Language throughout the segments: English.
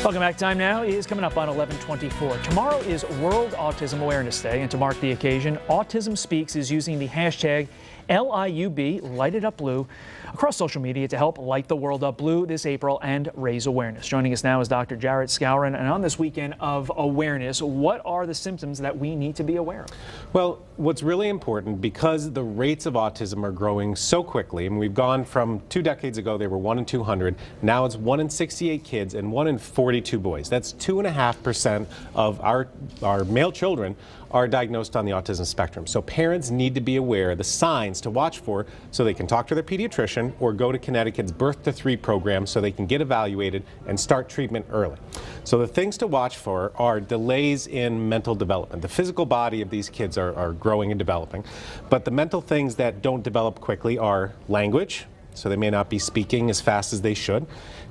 Welcome back. Time now is coming up on 11:24. Tomorrow is World Autism Awareness Day, and to mark the occasion, Autism Speaks is using the hashtag LIUB, Light It Up Blue, across social media to help light the world up blue this April and raise awareness. Joining us now is Dr. Jarrett Skowron, and on this weekend of awareness, what are the symptoms that we need to be aware of? Well, what's really important, because the rates of autism are growing so quickly, and we've gone from 2 decades ago, they were 1 in 200, now it's 1 in 68 kids and 1 in 42 boys. That's 2.5% of our male children are diagnosed on the autism spectrum. So parents need to be aware of the signs to watch for so they can talk to their pediatrician or go to Connecticut's Birth to 3 program so they can get evaluated and start treatment early. So the things to watch for are delays in mental development. The physical body of these kids are growing and developing, but the mental things that don't develop quickly are language, so they may not be speaking as fast as they should.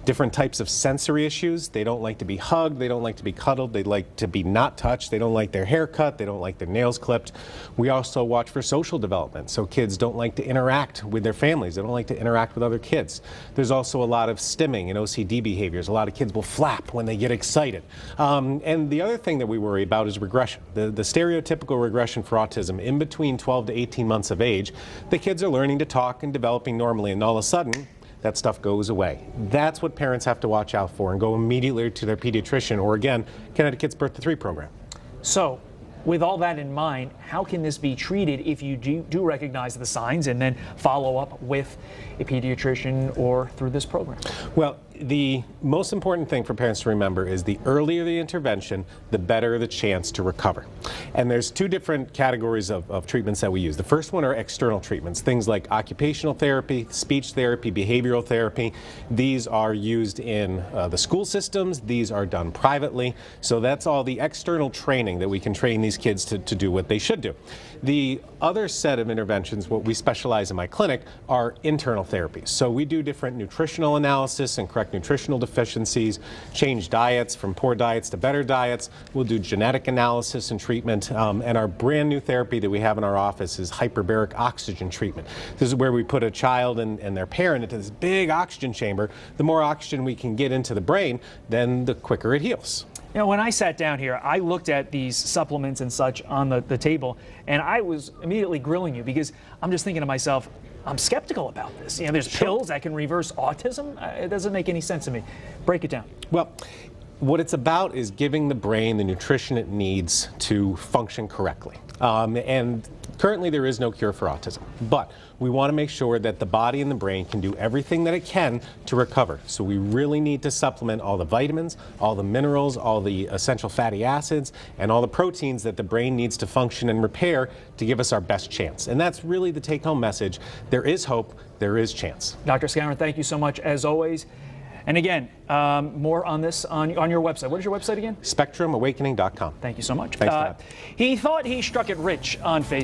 Different types of sensory issues. They don't like to be hugged, they don't like to be cuddled, they like to be not touched, they don't like their hair cut, they don't like their nails clipped. We also watch for social development, so kids don't like to interact with their families, they don't like to interact with other kids. There's also a lot of stimming and OCD behaviors. A lot of kids will flap when they get excited. And the other thing that we worry about is regression. The stereotypical regression for autism, in between 12 to 18 months of age, the kids are learning to talk and developing normally, and all of a sudden, that stuff goes away. That's what parents have to watch out for and go immediately to their pediatrician or, again, Connecticut's Birth to 3 program. So, with all that in mind, how can this be treated if you do recognize the signs and then follow up with a pediatrician or through this program? Well, the most important thing for parents to remember is the earlier the intervention, the better the chance to recover. And there's 2 different categories of treatments that we use. The first one are external treatments, things like occupational therapy, speech therapy, behavioral therapy. These are used in the school systems. These are done privately. So that's all the external training that we can train these kids to do what they should do. The other set of interventions, what we specialize in my clinic, are internal therapies. So we do different nutritional analysis and correct nutritional deficiencies, change diets from poor diets to better diets. We'll do genetic analysis and treatment, and our brand new therapy that we have in our office is hyperbaric oxygen treatment. This is where we put a child and their parent into this big oxygen chamber. The more oxygen we can get into the brain, then the quicker it heals. You know, when I sat down here, I looked at these supplements and such on the table, and I was immediately grilling you because I'm just thinking to myself, I'm skeptical about this. You know, there's pills that can reverse autism. It doesn't make any sense to me. Break it down. Well, what it's about is giving the brain the nutrition it needs to function correctly. And currently there is no cure for autism, but we want to make sure that the body and the brain can do everything that it can to recover. So we really need to supplement all the vitamins, all the minerals, all the essential fatty acids, and all the proteins that the brain needs to function and repair to give us our best chance. And that's really the take-home message. There is hope, there is chance. Dr. Skowron, thank you so much as always. And again, more on this on your website. What is your website again? SpectrumAwakening.com. Thank you so much. Thanks for that. He thought he struck it rich on Facebook.